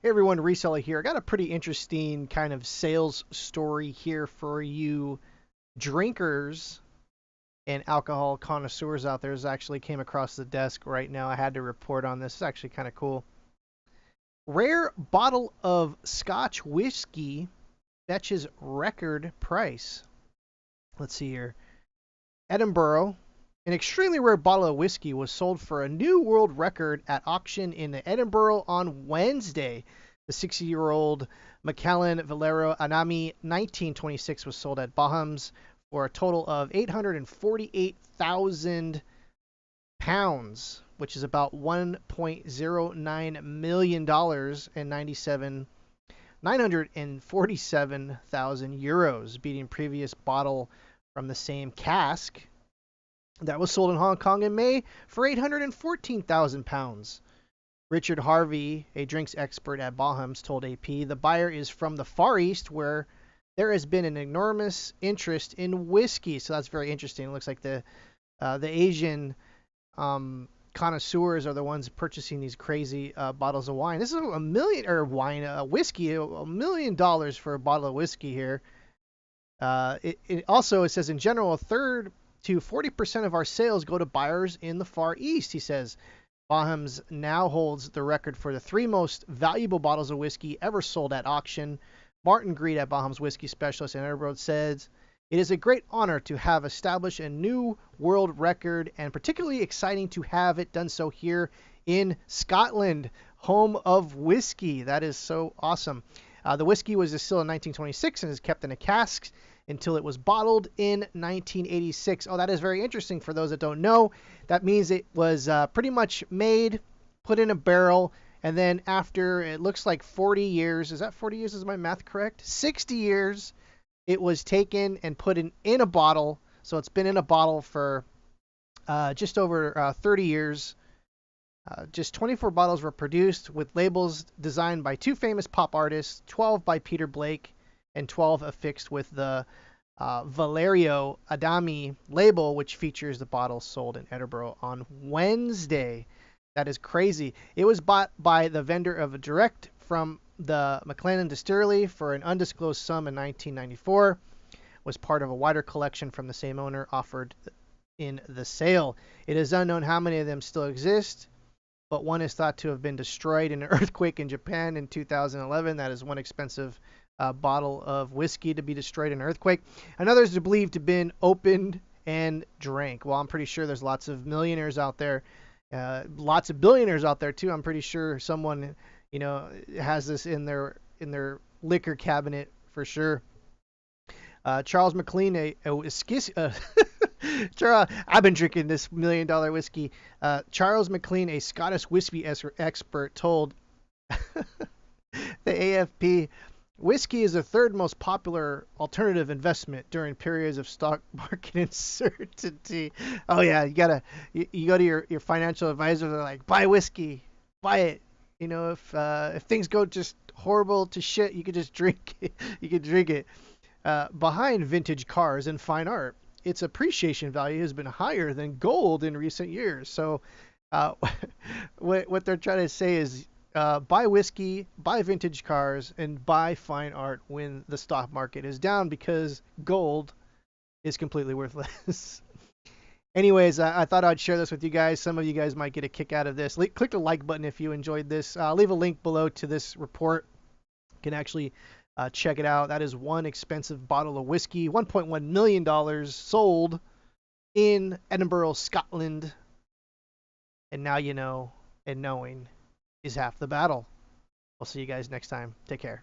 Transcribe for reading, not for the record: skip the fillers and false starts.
Hey everyone, Reseller here. I got a pretty interesting kind of sales story here for you drinkers and alcohol connoisseurs out there. This actually came across the desk right now. I had to report on this. It's actually kind of cool. Rare bottle of Scotch whiskey fetches record price. Let's see here. Edinburgh. An extremely rare bottle of whiskey was sold for a new world record at auction in Edinburgh on Wednesday. The 60-year-old Macallan Valero Anami 1926 was sold at Bohums for a total of £848,000, which is about $1.09 million and 947,000 euros, beating previous bottle from the same cask that was sold in Hong Kong in May for £814,000. Richard Harvey, a drinks expert at Bohums, told AP the buyer is from the Far East, where there has been an enormous interest in whiskey. So that's very interesting. It looks like the Asian connoisseurs are the ones purchasing these crazy bottles of wine. This is a million or whiskey, $1 million for a bottle of whiskey here. It also, it says in general, a third to 40% of our sales go to buyers in the Far East, he says. Bohums now holds the record for the 3 most valuable bottles of whiskey ever sold at auction. Martin Greed at Bohums Whiskey Specialist in Edinburgh says, "It is a great honor to have established a new world record and particularly exciting to have it done so here in Scotland, home of whiskey." That is so awesome. The whiskey was distilled in 1926 and is kept in a cask until it was bottled in 1986. Oh, that is very interesting for those that don't know. That means it was pretty much made, put in a barrel, and then after it looks like 40 years, is that 40 years? Is my math correct? 60 years, it was taken and put in a bottle. So it's been in a bottle for just over 30 years. Just 24 bottles were produced with labels designed by 2 famous pop artists, 12 by Peter Blake, and 12 affixed with the Valerio Adami label, which features the bottle sold in Edinburgh on Wednesday. That is crazy. It was bought by the vendor of a direct from the Macallan Distillery for an undisclosed sum in 1994. Was part of a wider collection from the same owner offered in the sale. It is unknown how many of them still exist, but one is thought to have been destroyed in an earthquake in Japan in 2011. That is one expensive bottle of whiskey to be destroyed in an earthquake. Another is believed to have been opened and drank. Well, I'm pretty sure there's lots of millionaires out there, lots of billionaires out there too. I'm pretty sure someone, has this in their liquor cabinet for sure. Charles McLean, a whiskey. Charles, I've been drinking this $1 million whiskey. Charles McLean, a Scottish whiskey expert, told the AFP, "Whiskey is the 3rd most popular alternative investment during periods of stock market uncertainty." Oh yeah, you go to your financial advisor. They're like, buy whiskey, buy it. If things go just horrible to shit, you could just drink it. You could drink it. Behind vintage cars and fine art, its appreciation value has been higher than gold in recent years. So, what they're trying to say is, buy whiskey, buy vintage cars, and buy fine art when the stock market is down, because gold is completely worthless. Anyways, I thought I'd share this with you guys. Some of you guys might get a kick out of this. Click the like button if you enjoyed this. I'll leave a link below to this report. You can actually check it out. That is one expensive bottle of whiskey, $1.1 million sold in Edinburgh, Scotland. And now you know, and knowing is half the battle. I'll see you guys next time. Take care.